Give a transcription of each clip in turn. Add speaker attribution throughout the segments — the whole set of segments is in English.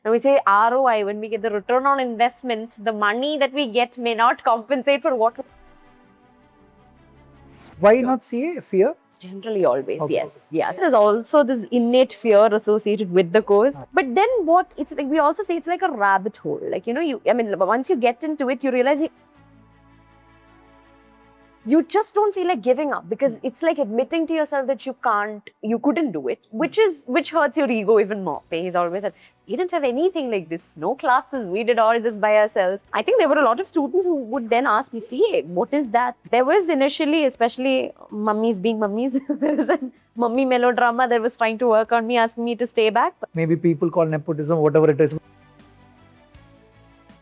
Speaker 1: Now we say ROI, when we get the return on investment, the money that we get may not compensate for what.
Speaker 2: Why not CA? Fear?
Speaker 1: Generally, always,
Speaker 2: Okay.
Speaker 1: yes. Yes. There's also this innate fear associated with the course. But then what, it's like, we also say it's like a rabbit hole. Like, once you get into it, you realize you just don't feel like giving up, because it's like admitting to yourself that you couldn't do it, which hurts your ego even more. He's always said, we didn't have anything like this, no classes, we did all this by ourselves. I think there were a lot of students who would then ask me, CA, what is that? There was initially, especially mummies being mummies, there was a mummy melodrama that was trying to work on me, asking me to stay back.
Speaker 2: Maybe people call nepotism, whatever it is.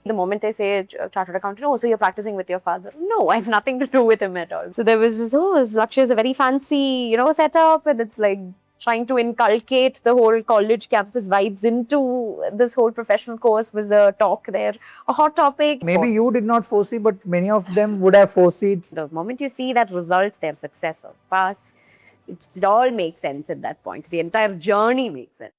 Speaker 1: The moment I say chartered accountant, oh, so you're practicing with your father. No, I have nothing to do with him at all. So there was this, Lakshya is a very fancy, setup, and it's like trying to inculcate the whole college campus vibes into this whole professional course was a talk there, a hot topic.
Speaker 2: Maybe you did not foresee, but many of them would have foreseen.
Speaker 1: The moment you see that result, their success or pass, it all makes sense at that point. The entire journey makes sense.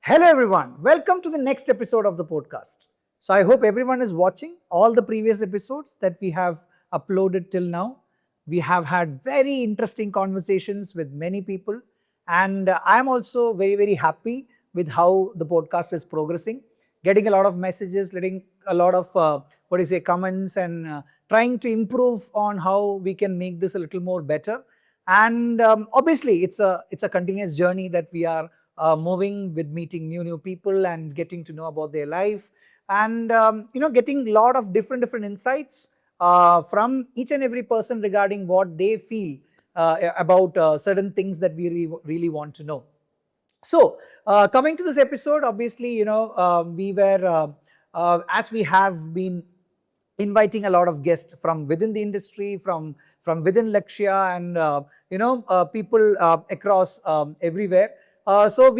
Speaker 2: Hello everyone, welcome to the next episode of the podcast. So I hope everyone is watching all the previous episodes that we have uploaded till now. We have had very interesting conversations with many people, and I am also very, very happy with how the podcast is progressing. Getting a lot of messages, getting a lot of comments, and trying to improve on how we can make this a little more better. And obviously, it's a continuous journey that we are moving with, meeting new people and getting to know about their life, and getting a lot of different insights from each and every person regarding what they feel about certain things that we really want to know. So coming to this episode, obviously, we were as we have been inviting a lot of guests from within the industry, from within Lakshya, and people across everywhere. So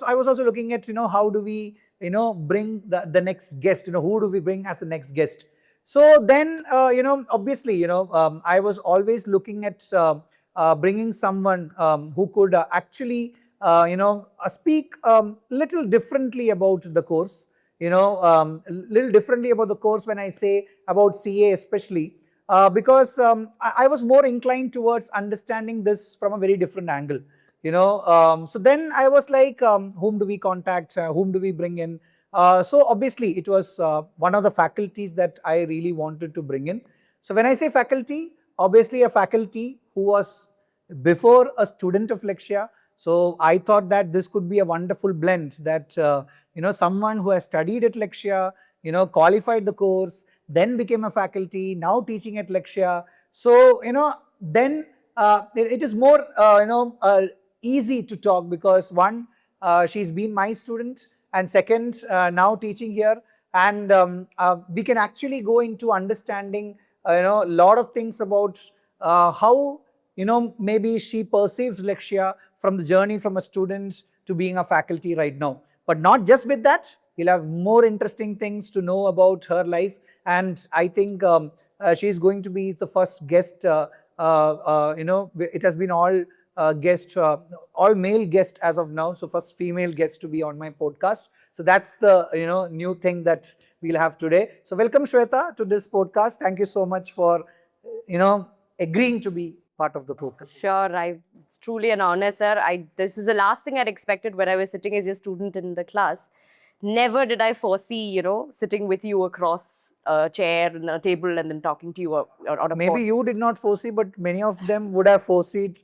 Speaker 2: I was also looking at how do we bring the next guest, who do we bring as the next guest. So then obviously I was always looking at bringing someone who could actually speak little differently about the course, little differently about the course when I say about CA especially, because I was more inclined towards understanding this from a very different angle. So then I was like, whom do we contact, whom do we bring in? So obviously it was one of the faculties that I really wanted to bring in. So when I say faculty, obviously a faculty who was before a student of Lakshya. So I thought that this could be a wonderful blend, that someone who has studied at Lakshya, qualified the course, then became a faculty, now teaching at Lakshya. So then it is more easy to talk, because one, she's been my student, and second, now teaching here, and we can actually go into understanding a lot of things about how maybe she perceives Lakshya from the journey from a student to being a faculty right now. But not just with that, you'll have more interesting things to know about her life, and I think she's going to be the first guest. It has been all guests, all male guests as of now. So first female guest to be on my podcast. So that's the new thing that we'll have today. So welcome Shwetha to this podcast. Thank you so much for agreeing to be part of the program.
Speaker 1: Sure, it's truly an honor, sir. This is the last thing I'd expected when I was sitting as your student in the class. Never did I foresee, sitting with you across a chair and a table and then talking to you on a
Speaker 2: Maybe you did not foresee, but many of them would have foreseen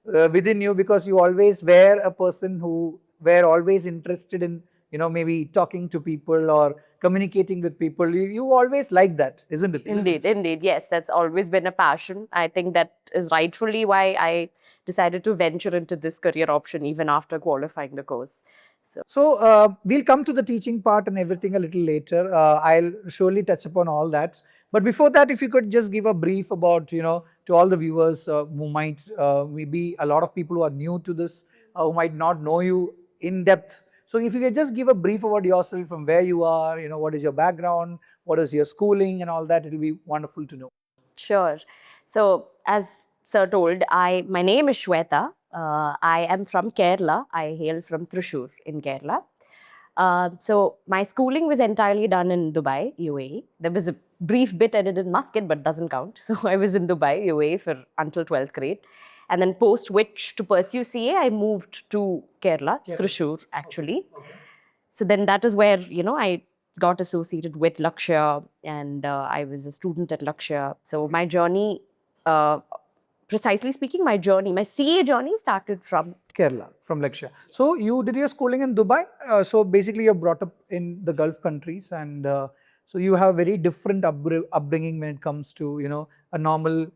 Speaker 2: within you, because you always were a person who were always interested in, maybe talking to people or communicating with people. You always like that, isn't it?
Speaker 1: Indeed. Yes, that's always been a passion. I think that is rightfully why I decided to venture into this career option even after qualifying the course.
Speaker 2: So we'll come to the teaching part and everything a little later. I'll surely touch upon all that. But before that, if you could just give a brief about, to all the viewers who might, maybe a lot of people who are new to this, who might not know you in depth. So if you could just give a brief about yourself, from where you are, what is your background, what is your schooling and all that, it'll be wonderful to know.
Speaker 1: Sure. So as sir told, my name is Shwetha. I am from Kerala. I hail from Thrissur in Kerala. So my schooling was entirely done in Dubai, UAE. There was a brief bit I did in Muscat, but doesn't count. So I was in Dubai, UAE for until 12th grade. And then post which, to pursue CA, I moved to Kerala, Thrissur actually. So then that is where, I got associated with Lakshya, and I was a student at Lakshya. So my journey, precisely speaking, my CA journey started from
Speaker 2: Kerala, from Lakshya. So you did your schooling in Dubai. So basically, you're brought up in the Gulf countries, and so you have very different upbringing when it comes to a normal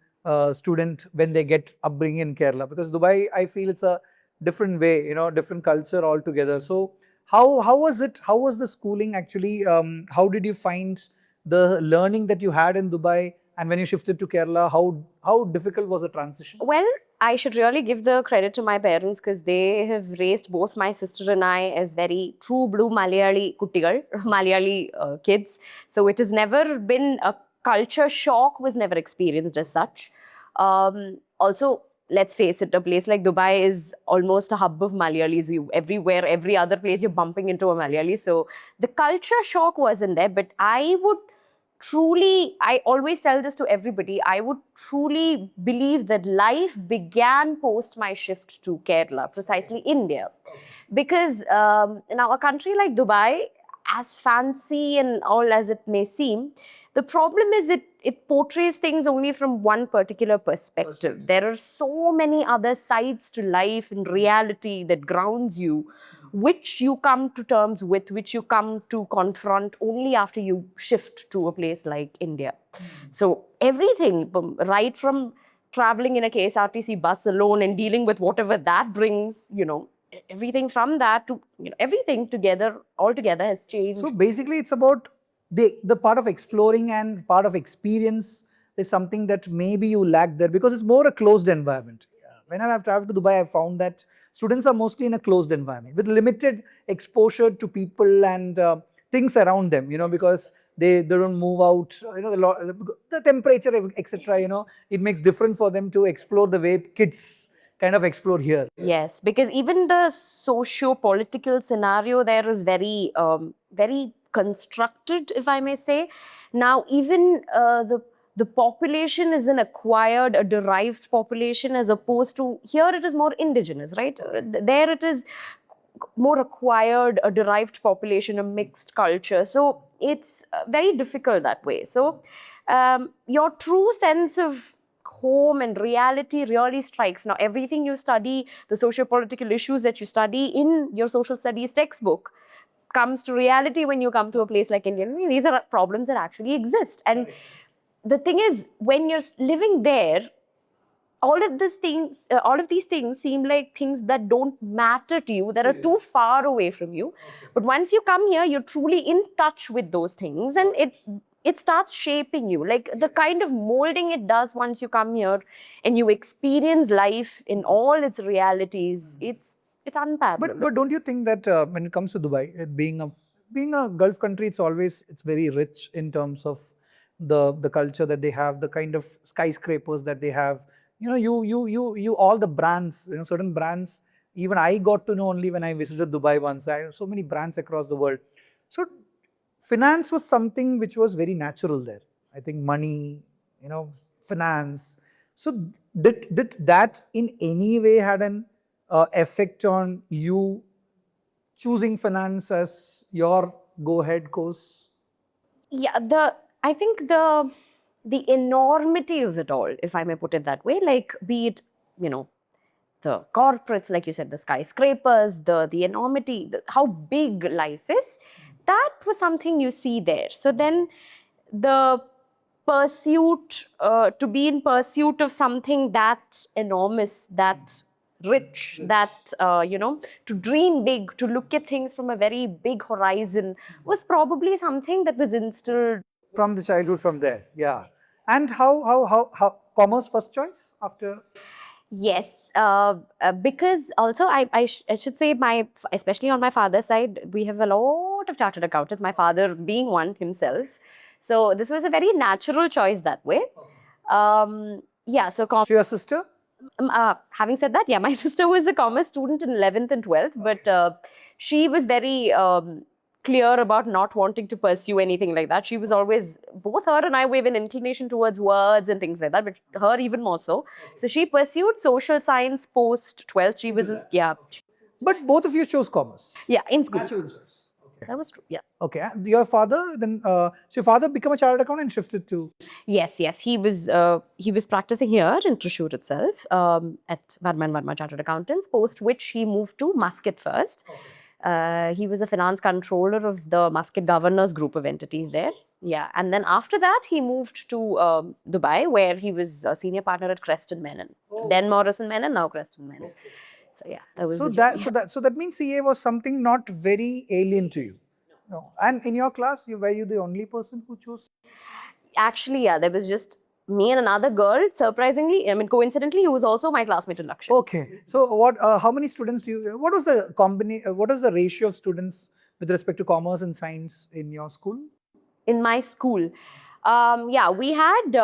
Speaker 2: student when they get upbringing in Kerala. Because Dubai, I feel it's a different way, different culture altogether. So how was it? How was the schooling actually? How did you find the learning that you had in Dubai, and when you shifted to Kerala, how difficult was the transition?
Speaker 1: Well, I should really give the credit to my parents because they have raised both my sister and I as very true blue Malayali kuttigal, Malayali kids. So it has never been a culture shock, was never experienced as such. Also, let's face it, a place like Dubai is almost a hub of Malayalis. Everywhere, every other place, you're bumping into a Malayali. So the culture shock wasn't there, but I always tell this to everybody, I would truly believe that life began post my shift to Kerala, precisely India. Because now a country like Dubai, as fancy and all as it may seem, the problem is it portrays things only from one particular perspective. There are so many other sides to life and reality that grounds you, which you come to terms with, which you come to confront only after you shift to a place like India. So everything, right from traveling in a KSRTC bus alone and dealing with whatever that brings, everything from that to everything together, altogether has changed.
Speaker 2: So basically, it's about the part of exploring and part of experience is something that maybe you lack there because it's more a closed environment. When I have traveled to Dubai, I found that students are mostly in a closed environment with limited exposure to people and things around them, because they don't move out, the temperature, etc., it makes different for them to explore the way kids kind of explore here.
Speaker 1: Yes, because even the socio-political scenario there is very constructed, if I may say. Now, even the population is an acquired, a derived population, as opposed to here it is more indigenous, right? There it is more acquired, a derived population, a mixed culture. So it's very difficult that way. So your true sense of home and reality really strikes. Now, everything you study, the socio-political issues that you study in your social studies textbook, comes to reality when you come to a place like India. These are problems that actually exist. And the thing is, when you're living there, all of these things seem like things that don't matter to you, that are too far away from you. But once you come here, you're truly in touch with those things, and it starts shaping you. Like the kind of molding it does once you come here and you experience life in all its realities, it's unparalleled.
Speaker 2: But don't you think that when it comes to Dubai, being a Gulf country, it's very rich in terms of the culture that they have, the kind of skyscrapers that they have. You all the brands, certain brands. Even I got to know only when I visited Dubai once. I have so many brands across the world. So finance was something which was very natural there. I think money, finance. So did that in any way had an effect on you choosing finance as your go-ahead course?
Speaker 1: Yeah, I think the enormity of it all, if I may put it that way, like be it, the corporates, like you said, the skyscrapers, the enormity, how big life is, that was something you see there. So then the pursuit, to be in pursuit of something that enormous, that rich, that, to dream big, to look at things from a very big horizon was probably something that was instilled
Speaker 2: From the childhood, from there, yeah. And how commerce first choice after?
Speaker 1: Yes, because also I should say especially on my father's side, we have a lot of chartered accountants, my father being one himself. So this was a very natural choice that way. Yeah, so
Speaker 2: So your sister?
Speaker 1: having said that, yeah, my sister was a commerce student in 11th and 12th, but she was very clear about not wanting to pursue anything like that. She was always, both her and I were an inclination towards words and things like that, but her even more so. So she pursued social science post 12th. She was, yeah,
Speaker 2: But both of you chose commerce.
Speaker 1: yeah, in school.
Speaker 2: Natural resource. Okay.
Speaker 1: That was true, yeah.
Speaker 2: Okay. And your father then, so your father became a chartered accountant and shifted to.
Speaker 1: Yes. He was practicing here in Thrissur itself at Varma and Varma Chartered Accountants, post which he moved to Muscat first. He was a finance controller of the Muscat Governors group of entities there. Yeah. And then after that, he moved to Dubai, where he was a senior partner at Creston Menon. Then Morrison Menon, now Creston Menon. So yeah, that was
Speaker 2: So
Speaker 1: the
Speaker 2: that so that means CA was something not very alien to you. No. And in your class, were you the only person who chose?
Speaker 1: Actually, yeah, there was just me and another girl, surprisingly, I mean, coincidentally, who was also my classmate in Lakshya.
Speaker 2: Okay. So what? How many students do you? What was the What was the ratio of students with respect to commerce and science in your school?
Speaker 1: In my school, yeah, we had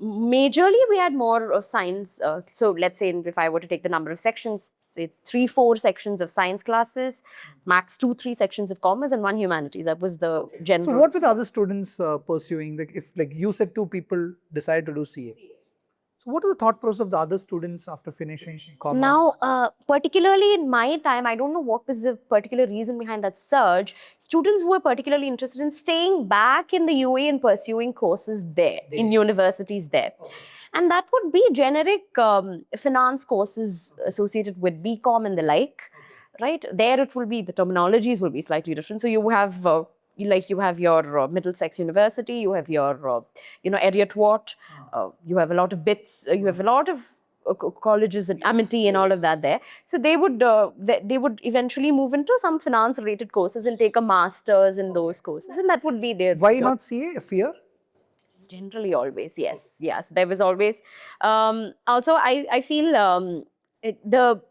Speaker 1: majorly we had more of science. So let's say if I were to take the number of sections, say 3-4 sections of science classes, max 2-3 sections of commerce, and 1 humanities. That was the general.
Speaker 2: So what were the other students pursuing? Like if like you said 2 people decided to do CA. So what was the thought process of the other students after finishing commerce?
Speaker 1: Now, particularly in my time, I don't know what was the particular reason behind that surge. Students were particularly interested in staying back in the UAE and pursuing courses there, in universities there. And that would be generic finance courses associated with BCom and the like, right? There it will be, the terminologies will be slightly different. So you have you have your Middlesex University, you have your Eriot-Watt, you have a lot of bits, you have a lot of colleges and Amity and all of that there. So they would eventually move into some finance related courses and take a master's in those courses, and that would be their
Speaker 2: Why not CA? Fear?
Speaker 1: Generally, always, yes. There was always. Also, I feel the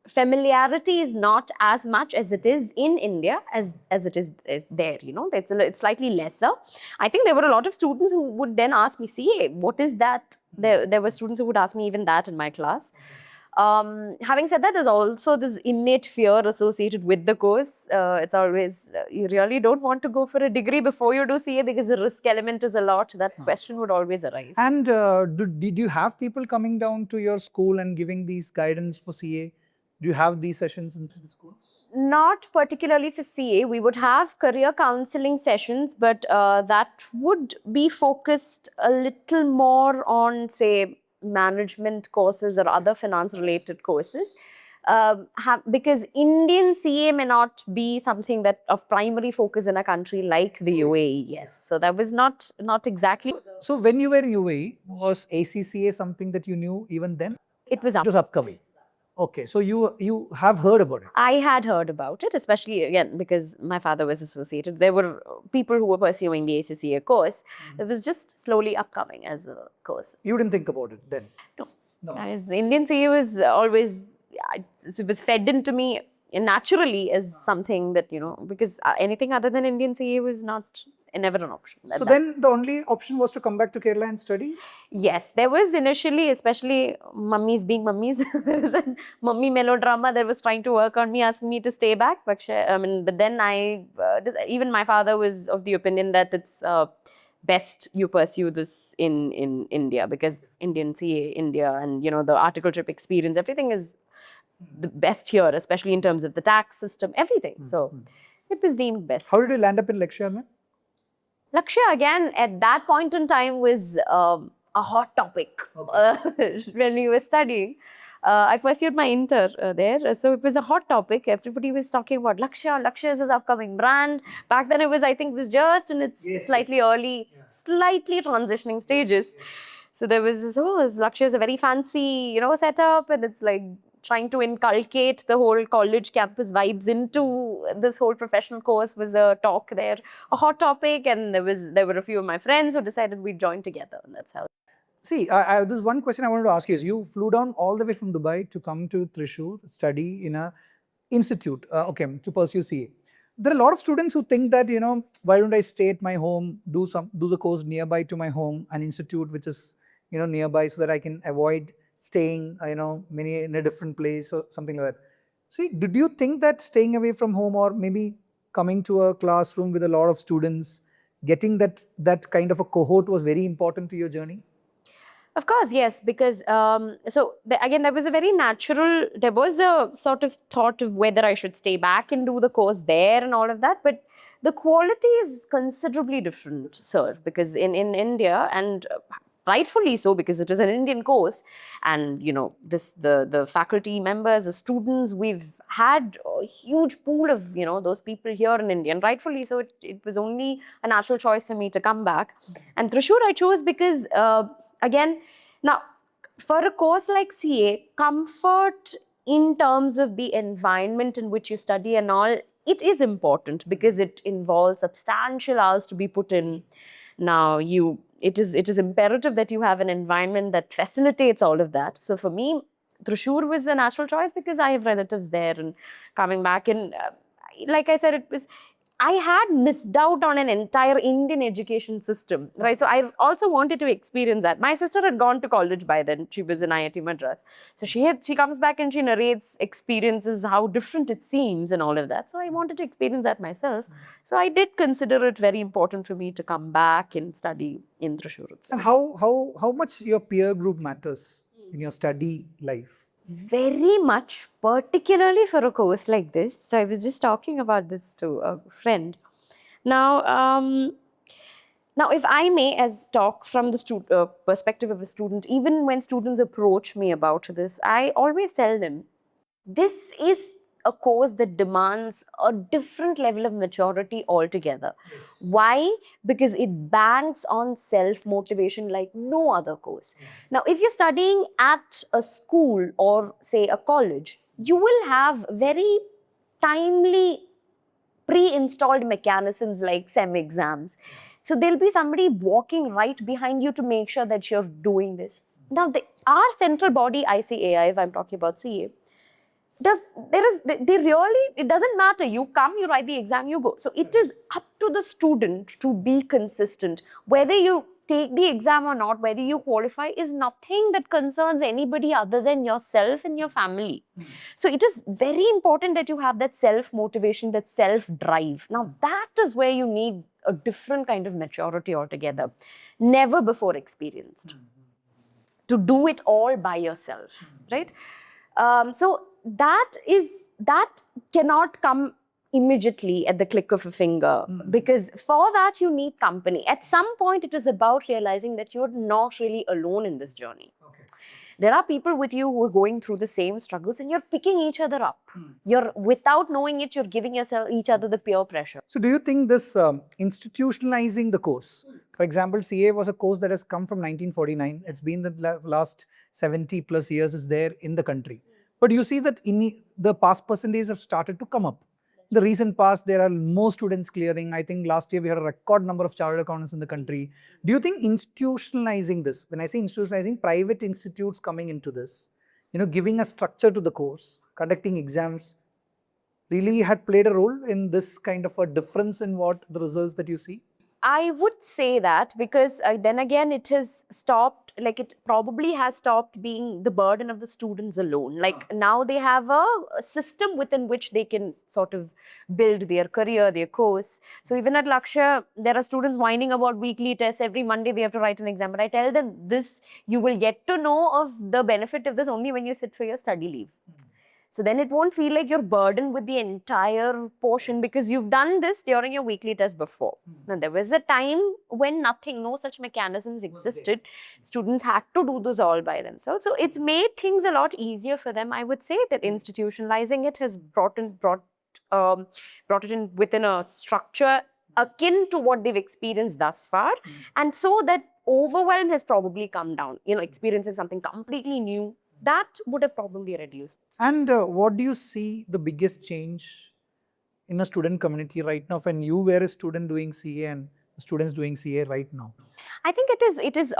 Speaker 1: familiarity is not as much as it is in India as it is there. It's slightly lesser. I think there were a lot of students who would then ask me, "See, what is that?" There were students who would ask me even that in my class. Having said that, there's also this innate fear associated with the course. It's always, you really don't want to go for a degree before you do CA because the risk element is a lot. That question would always arise.
Speaker 2: And did you have people coming down to your school and giving these guidance for CA? Do you have these sessions in schools?
Speaker 1: Not particularly for CA. We would have career counseling sessions, but that would be focused a little more on, say, management courses or other finance related courses. Because Indian CA may not be something that of primary focus in a country like the UAE. Yes, so that was not exactly.
Speaker 2: So when you were in UAE, was ACCA something that you knew even then?
Speaker 1: It was
Speaker 2: It was upcoming. Okay, so you have heard about it.
Speaker 1: I had heard about it, especially again because my father was associated. There were people who were pursuing the ACCA course. It was just slowly upcoming as a course.
Speaker 2: You didn't think about it then?
Speaker 1: No. As Indian CA was always, it was fed into me naturally as something that, because anything other than Indian CA was never an option.
Speaker 2: So then the only option was to come back to Kerala and study?
Speaker 1: Yes, there was initially, especially mummies being mummies, there was a mummy melodrama that was trying to work on me, asking me to stay back. But then even my father was of the opinion that it's best you pursue this in India, because Indian CA, India, and the articleship experience, everything is the best here, especially in terms of the tax system, everything. So it was deemed best.
Speaker 2: How did you land up in Lakshya, man?
Speaker 1: Lakshya, again, at that point in time was a hot topic when we were studying. I pursued my inter there, so it was a hot topic. Everybody was talking about Lakshya. Lakshya is his upcoming brand. Back then, it was just in its slightly early, slightly transitioning stages. So there was this, Lakshya is a very fancy, setup, and it's like trying to inculcate the whole college campus vibes into this whole professional course was a talk there, a hot topic, and there were a few of my friends who decided we'd join together, and that's how.
Speaker 2: See, there's one question I wanted to ask you is, you flew down all the way from Dubai to come to Thrissur, study in a institute, to pursue CA. There are a lot of students who think that, why don't I stay at my home, do the course nearby to my home, an institute which is, nearby, so that I can avoid staying, in a different place or something like that. See, did you think that staying away from home, or maybe coming to a classroom with a lot of students, getting that kind of a cohort was very important to your journey?
Speaker 1: Of course, yes, because again, there was a very natural, there was a sort of thought of whether I should stay back and do the course there and all of that. But the quality is considerably different, sir, because in India, and rightfully so, because it is an Indian course, and the faculty members, the students, we've had a huge pool of those people here in India, and rightfully so. It was only a natural choice for me to come back, and Thrissur I chose because. Again, now for a course like CA, comfort in terms of the environment in which you study and all, it is important because it involves substantial hours to be put in. Now, it is imperative that you have an environment that facilitates all of that. So for me, Thrissur was a natural choice because I have relatives there, and coming back, and like I said, I had missed out on an entire Indian education system, right? So I also wanted to experience that. My sister had gone to college by then. She was in IIT Madras. So she comes back and she narrates experiences, how different it seems and all of that. So I wanted to experience that myself. So I did consider it very important for me to come back and study in Thrissur.
Speaker 2: And how much your peer group matters in your study life?
Speaker 1: Very much, particularly for a course like this. So I was just talking about this to a friend. Now, if I may, as talk from the perspective of a student, even when students approach me about this, I always tell them, this is a course that demands a different level of maturity altogether. Yes. Why? Because it banks on self-motivation like no other course. Yeah. Now, if you're studying at a school or say a college, you will have very timely pre-installed mechanisms like SEM exams. Yeah. So there'll be somebody walking right behind you to make sure that you're doing this. Now, our central body ICAI, if I'm talking about CA, it doesn't matter. You come, you write the exam, you go. So it is up to the student to be consistent. Whether you take the exam or not, whether you qualify, is nothing that concerns anybody other than yourself and your family. So it is very important that you have that self-motivation, that self-drive. Now that is where you need a different kind of maturity altogether, never before experienced. To do it all by yourself, right? So that cannot come immediately at the click of a finger, because for that you need company. At some point, it is about realizing that you're not really alone in this journey. Okay. There are people with you who are going through the same struggles, and you're picking each other up. You're, without knowing it, you're giving each other the peer pressure.
Speaker 2: So do you think this institutionalizing the course, for example, CA was a course that has come from 1949. It's been the last 70 plus years is there in the country. But you see that the past percentages have started to come up. In the recent past, there are more students clearing. I think last year we had a record number of chartered accountants in the country. Do you think institutionalizing this, when I say institutionalizing, private institutes coming into this, giving a structure to the course, conducting exams, really had played a role in this kind of a difference in what the results that you see?
Speaker 1: I would say that, because then again, it has stopped, like it probably has stopped being the burden of the students alone. Like now they have a system within which they can sort of build their career, their course. So even at Lakshya, there are students whining about weekly tests. Every Monday they have to write an exam. But I tell them this, you will get to know of the benefit of this only when you sit for your study leave. So then it won't feel like you're burdened with the entire portion, because you've done this during your weekly test before. Now, there was a time when no such mechanisms existed. Students had to do this all by themselves. So it's made things a lot easier for them. I would say that institutionalizing it has brought it in within a structure akin to what they've experienced thus far. And so that overwhelm has probably come down, experiencing something completely new. That would have probably reduced.
Speaker 2: And what do you see the biggest change in a student community right now when you were a student doing CA and students doing CA right now?
Speaker 1: I think it is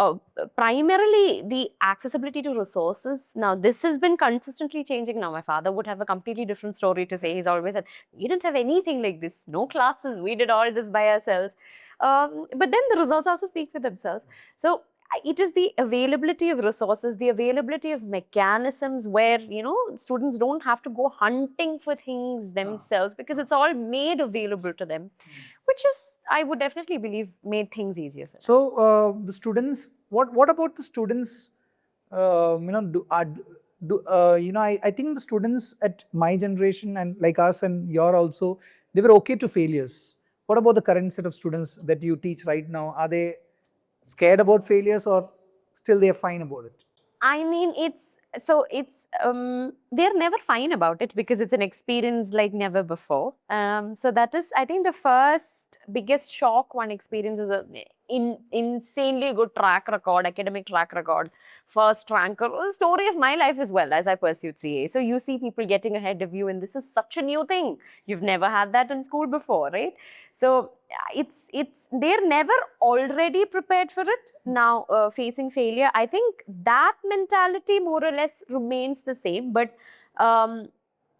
Speaker 1: primarily the accessibility to resources. Now, this has been consistently changing. Now, my father would have a completely different story to say. He's always said, we didn't have anything like this, no classes, we did all this by ourselves. But then the results also speak for themselves. So it is the availability of resources, the availability of mechanisms where, students don't have to go hunting for things themselves because it's all made available to them, which is, I would definitely believe, made things easier for them.
Speaker 2: So the students, what about the students? I think the students at my generation and like us and your also, they were okay to failures. What about the current set of students that you teach right now? Are they scared about failures or still they are fine about it?
Speaker 1: I mean, they're never fine about it because it's an experience like never before. So that is, I think, the first biggest shock one experiences a insanely good track record, academic track record, first ranker, a story of my life as well as I pursued CA. So you see people getting ahead of you, and this is such a new thing. You've never had that in school before, right? So they're never already prepared for it. Now facing failure, I think that mentality more or less remains the same, but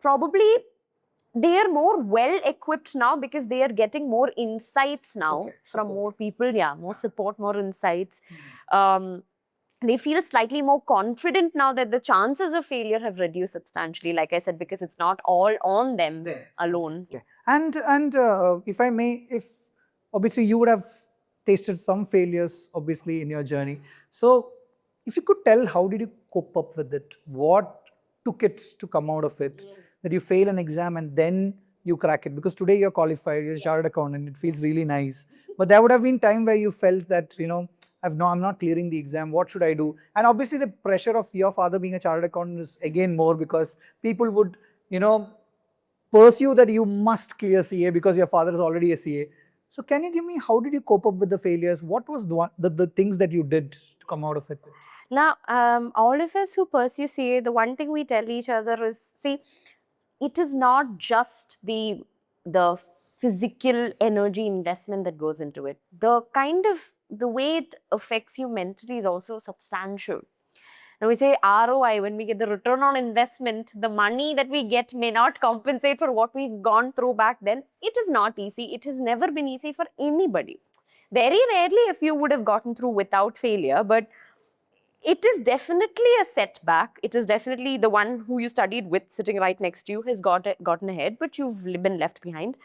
Speaker 1: probably they are more well equipped now because they are getting more insights now from more people. Yeah, more support, more insights. They feel slightly more confident now that the chances of failure have reduced substantially, like I said, because it's not all on them alone.
Speaker 2: Okay. And if I may, if obviously you would have tasted some failures obviously in your journey. So if you could tell, how did you cope up with it? What took it to come out of it? That you fail an exam and then you crack it, because today you're qualified, you're a chartered accountant, it feels really nice. But there would have been time where you felt that, I'm not clearing the exam, what should I do? And obviously the pressure of your father being a chartered accountant is again more, because people would, pursue that you must clear CA because your father is already a CA. So can you give me, how did you cope up with the failures? What was the things that you did to come out of it?
Speaker 1: Now, all of us who pursue CA, the one thing we tell each other is, see, it is not just the physical energy investment that goes into it. The way it affects you mentally is also substantial. Now we say ROI, when we get the return on investment, the money that we get may not compensate for what we've gone through back then. It is not easy. It has never been easy for anybody. Very rarely if you would have gotten through without failure, but it is definitely a setback. It is definitely the one who you studied with sitting right next to you has gotten ahead, but you've been left behind.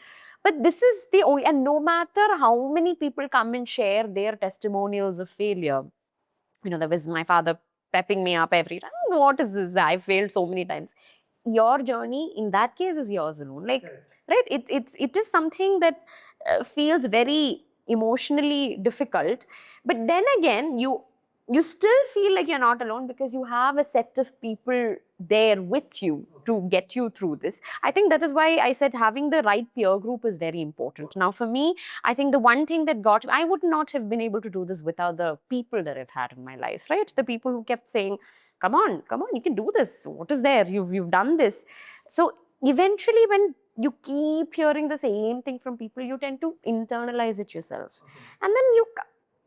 Speaker 1: But this is the only, and no matter how many people come and share their testimonials of failure, there was my father pepping me up every time. What is this? I failed so many times. Your journey in that case is yours alone. Like, right? It is something that feels very emotionally difficult. But then again, you still feel like you're not alone because you have a set of people there with you to get you through this. I think that is why I said having the right peer group is very important. Now, for me, I think the one thing that I would not have been able to do this without the people that I've had in my life, right? The people who kept saying, come on, you can do this. What is there? You've done this. So eventually, when you keep hearing the same thing from people, you tend to internalize it yourself. And then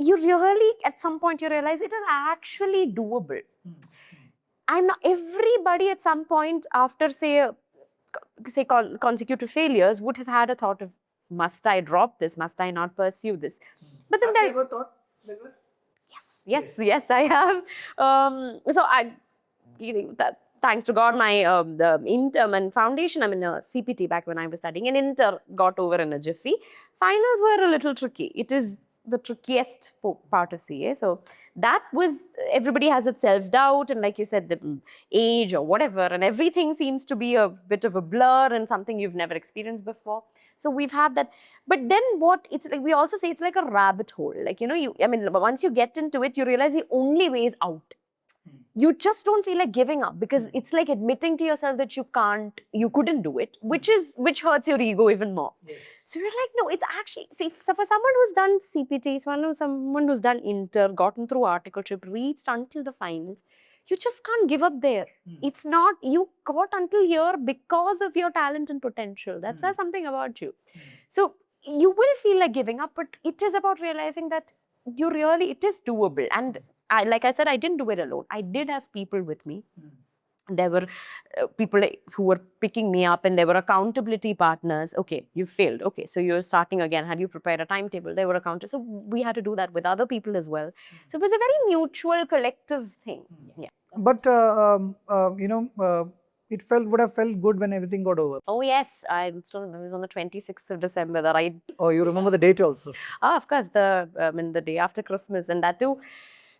Speaker 1: you really, at some point, you realize it is actually doable. I'm not, everybody at some point after, say consecutive failures would have had a thought of, must I drop this? Must I not pursue this? But then
Speaker 2: have you ever thought like that?
Speaker 1: Yes, I have. So thanks to God, my the inter and foundation, I'm in a CPT back when I was studying, and inter got over in a jiffy. Finals were a little tricky. It is the trickiest part of CA. So that was, everybody has its self-doubt, and like you said, the age or whatever, and everything seems to be a bit of a blur and something you've never experienced before. So we've had that. But then it's like, we also say it's like a rabbit hole. Like, once you get into it, you realize the only way is out. You just don't feel like giving up because it's like admitting to yourself that you couldn't do it, which hurts your ego even more. So you're like, no, it's actually, see, so for someone who's done CPT, someone who's done inter, gotten through articleship, reached until the finals, you just can't give up there. It's not, you got until here because of your talent and potential. That says something about you. So you will feel like giving up, but it is about realizing that it is doable. And like I said, I didn't do it alone. I did have people with me. There were people who were picking me up, and there were accountability partners. Okay, you failed. Okay, so you're starting again. Had you prepared a timetable? There were accountants. So we had to do that with other people as well. So it was a very mutual, collective thing. Yeah.
Speaker 2: But it would have felt good when everything got over.
Speaker 1: Oh yes, I'm still. It was on the 26th of December that I.
Speaker 2: Oh, you remember the date also?
Speaker 1: Of course, the day after Christmas, and that too.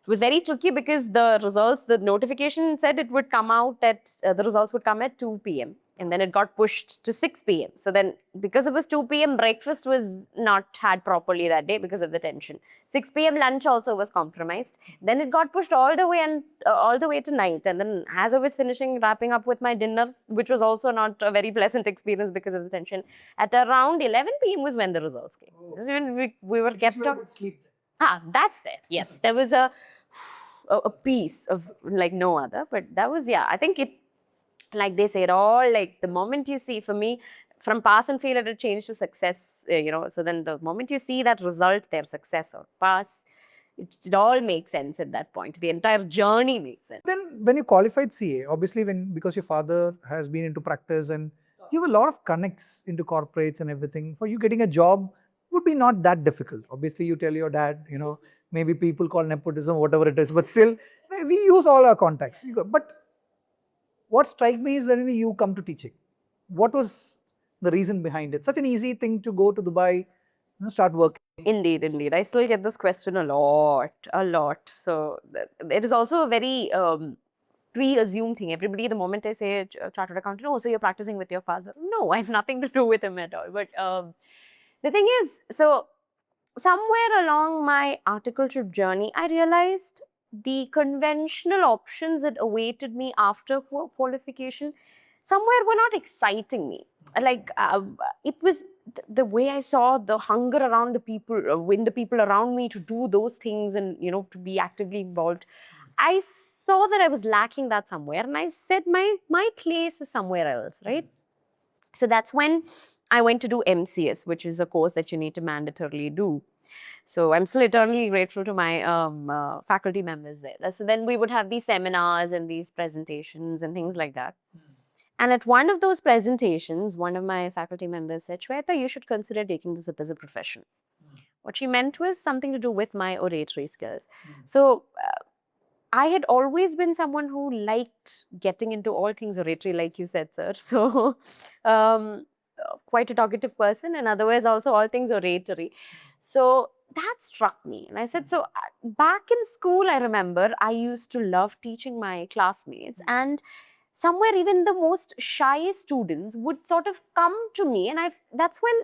Speaker 1: It was very tricky because the notification said it would come out the results would come at 2 p.m. and then it got pushed to 6 p.m. So then, because it was 2 p.m., breakfast was not had properly that day because of the tension. 6 p.m. lunch also was compromised. Then it got pushed all the way to night. And then as I was wrapping up with my dinner, which was also not a very pleasant experience because of the tension, at around 11 p.m. was when the results came. Because when we were kept up. That's there. Yes, there was a piece of like no other, but that was, I think it, like they say, it all, like the moment you see, for me, from pass and fail, it changed to success, so then the moment you see that result there, success or pass, it all makes sense at that point. The entire journey makes sense.
Speaker 2: Then when you qualified CA, obviously because your father has been into practice and you have a lot of connects into corporates and everything, for you getting a job would be not that difficult. Obviously you tell your dad, maybe people call nepotism, whatever it is, but still we use all our contacts. But what strikes me is that you come to teaching. What was the reason behind it? Such an easy thing to go to Dubai, start working.
Speaker 1: Indeed. I still get this question a lot. So it is also a very pre-assumed thing. Everybody, the moment I say chartered accountant, oh, so you're practicing with your father. No, I have nothing to do with him at all. But the thing is, so somewhere along my articleship journey, I realized the conventional options that awaited me after qualification somewhere were not exciting me. Like it was the way I saw the hunger around the people, win the people around me to do those things and, to be actively involved. I saw that I was lacking that somewhere, and I said my place is somewhere else, right? So that's when I went to do MCS, which is a course that you need to mandatorily do. So I'm still eternally grateful to my faculty members there. So then we would have these seminars and these presentations and things like that. And at one of those presentations, one of my faculty members said, Shwetha, you should consider taking this up as a profession. What she meant was something to do with my oratory skills. So I had always been someone who liked getting into all things oratory, like you said, sir. So quite a talkative person, and otherwise also all things oratory. So that struck me. And I said, so back in school, I remember I used to love teaching my classmates, and somewhere even the most shy students would sort of come to me, and that's when,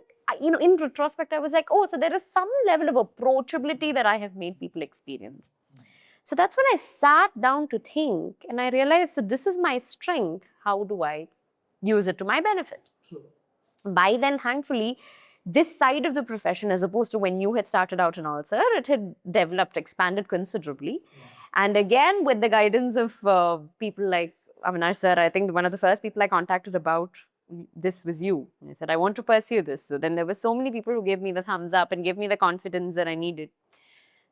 Speaker 1: in retrospect, I was like, oh, so there is some level of approachability that I have made people experience. So that's when I sat down to think, and I realized, so this is my strength. How do I use it to my benefit? By then, thankfully, this side of the profession, as opposed to when you had started out and all, sir, it had developed, expanded considerably. And again, with the guidance of people like Avinash sir, I think one of the first people I contacted about this was you. And I said, I want to pursue this. So then there were so many people who gave me the thumbs up and gave me the confidence that I needed.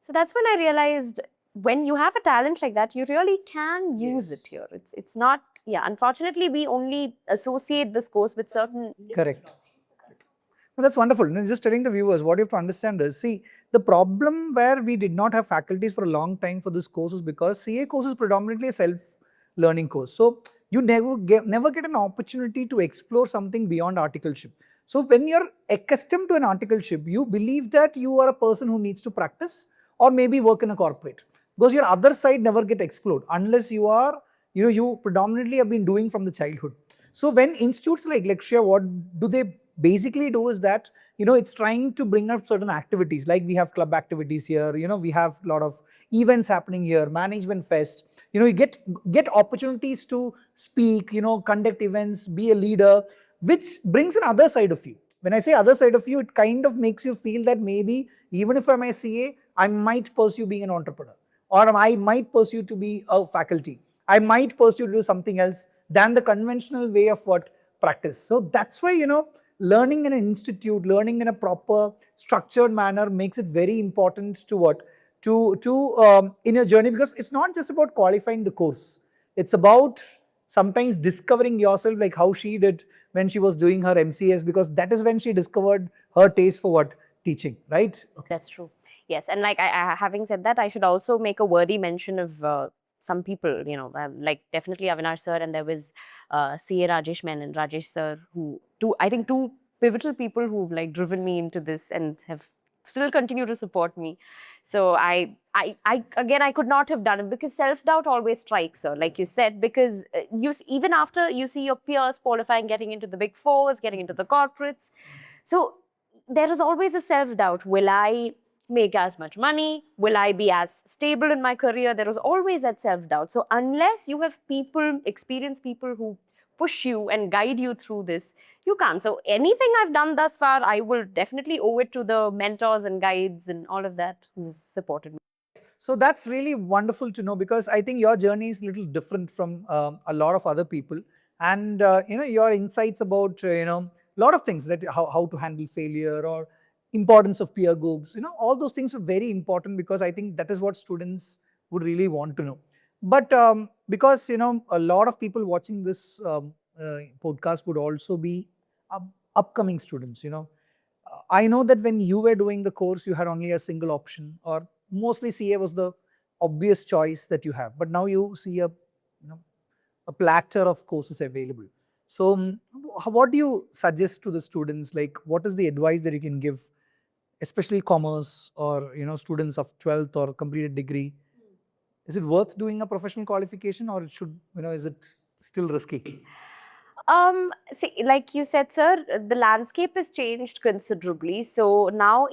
Speaker 1: So that's when I realized, when you have a talent like that, you really can use it here. It's not, unfortunately, we only associate this course with certain...
Speaker 2: Correct. Well, that's wonderful. Just telling the viewers, what you have to understand is, see, the problem where we did not have faculties for a long time for this course is because CA course is predominantly a self-learning course. So you never get an opportunity to explore something beyond articleship. So when you're accustomed to an articleship, you believe that you are a person who needs to practice or maybe work in a corporate, because your other side never get explored unless you are, you predominantly have been doing from the childhood. So when institutes like Lakshya, what do they basically do is that, it's trying to bring up certain activities, like we have club activities here, we have a lot of events happening here, management fest, you get opportunities to speak, conduct events, be a leader, which brings an other side of you. When I say other side of you, it kind of makes you feel that maybe even if I'm a CA, I might pursue being an entrepreneur, or I might pursue to be a faculty. I might pursue to do something else than the conventional way of practice. So that's why, learning in an institute, learning in a proper structured manner makes it very important to in your journey, because it's not just about qualifying the course. It's about sometimes discovering yourself, like how she did when she was doing her MCS, because that is when she discovered her taste for what? Teaching, right?
Speaker 1: That's true. Yes, and like having said that, I should also make a worthy mention of some people. Like definitely Avinash sir, and there was CA Rajesh Menon, Rajesh sir, who I think two pivotal people who've like driven me into this and have still continue to support me. So again, I could not have done it because self-doubt always strikes, sir, like you said, because even after you see your peers qualifying, getting into the big fours, getting into the corporates, so there is always a self-doubt. Will I make as much money? Will I be as stable in my career? There is always that self-doubt. So unless you have people, experienced people who push you and guide you through this, you can't. So anything I've done thus far, I will definitely owe it to the mentors and guides and all of that who've supported me.
Speaker 2: So that's really wonderful to know, because I think your journey is a little different from a lot of other people, and your insights about a lot of things, that how to handle failure or importance of peer groups, all those things are very important, because I think that is what students would really want to know. But because a lot of people watching this podcast would also be upcoming students. I know that when you were doing the course, you had only a single option, or mostly CA was the obvious choice that you have. But now you see a platter of courses available. So, what do you suggest to the students? Like, what is the advice that you can give, especially commerce or students of 12th or completed degree? Is it worth doing a professional qualification, or it should is it still risky?
Speaker 1: See, like you said, sir, the landscape has changed considerably. So now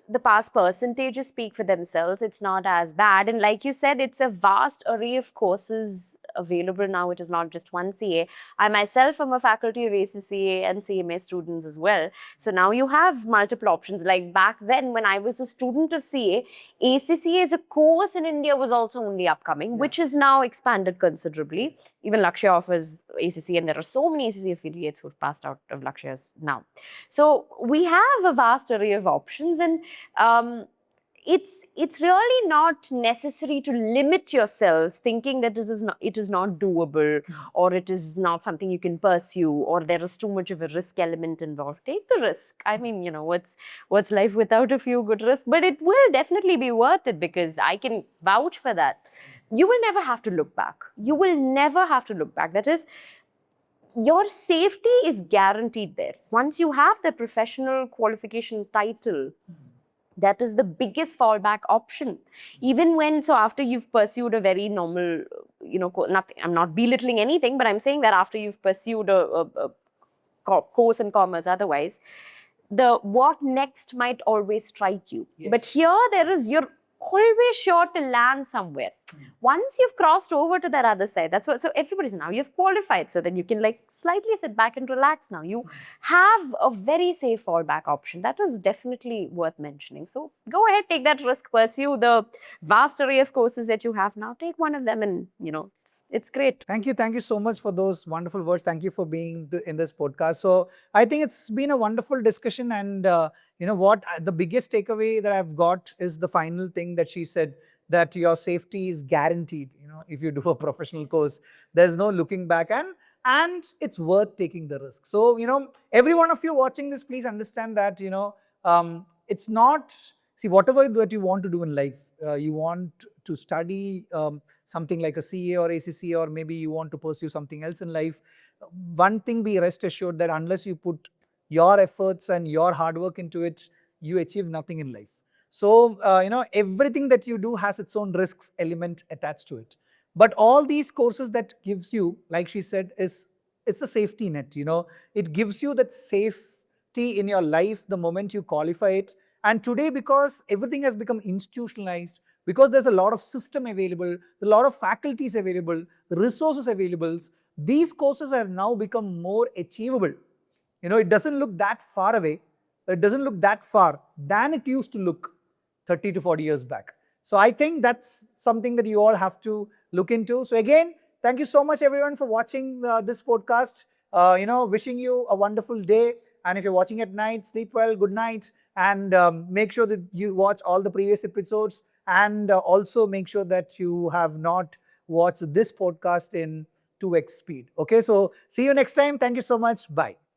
Speaker 1: the past percentages speak for themselves. It's not as bad. And like you said, it's a vast array of courses available now. It is not just one CA. I myself am a faculty of ACCA and CMA students as well. So now you have multiple options. Like back then, when I was a student of CA, ACCA as a course in India was also only upcoming, which is now expanded considerably. Even Lakshya offers ACCA, and there are so many ACCA affiliates who've passed out of Lakshyas now. So we have a vast array of options, and it's really not necessary to limit yourselves thinking that it is not doable, or it is not something you can pursue, or there is too much of a risk element involved. Take the risk. I mean, what's life without a few good risks? But it will definitely be worth it, because I can vouch for that. You will never have to look back. You will never have to look back. That is, your safety is guaranteed there. Once you have the professional qualification title, that is the biggest fallback option. Even when, so after you've pursued a very normal, nothing, I'm not belittling anything, but I'm saying that after you've pursued a course in commerce otherwise, the what next might always strike you.
Speaker 2: Yes.
Speaker 1: But here you're always sure to land somewhere. Once you've crossed over to that other side, that's what, so everybody's now you've qualified, so then you can like slightly sit back and relax now. You have a very safe fallback option. That is definitely worth mentioning. So go ahead, take that risk, pursue the vast array of courses that you have now. Take one of them, and it's great.
Speaker 2: Thank you so much for those wonderful words. Thank you for being in this podcast. So I think it's been a wonderful discussion, and what the biggest takeaway that I've got is the final thing that she said, that your safety is guaranteed. If you do a professional course, there's no looking back, and it's worth taking the risk. So every one of you watching this, please understand that it's not. See, whatever that you want to do in life, you want to study something like a CA or ACCA, or maybe you want to pursue something else in life. One thing, be rest assured that unless you put your efforts and your hard work into it, you achieve nothing in life. So, everything that you do has its own risks element attached to it. But all these courses that gives you, like she said, it's a safety net. It gives you that safety in your life the moment you qualify it. And today, because everything has become institutionalized, because there's a lot of system available, a lot of faculties available, resources available, these courses have now become more achievable. It doesn't look that far away. It doesn't look that far than it used to look 30 to 40 years back. So I think that's something that you all have to look into. So again, thank you so much everyone for watching this podcast. Wishing you a wonderful day. And if you're watching at night, sleep well, good night. And make sure that you watch all the previous episodes. And also make sure that you have not watched this podcast in 2x speed. Okay, so see you next time. Thank you so much. Bye.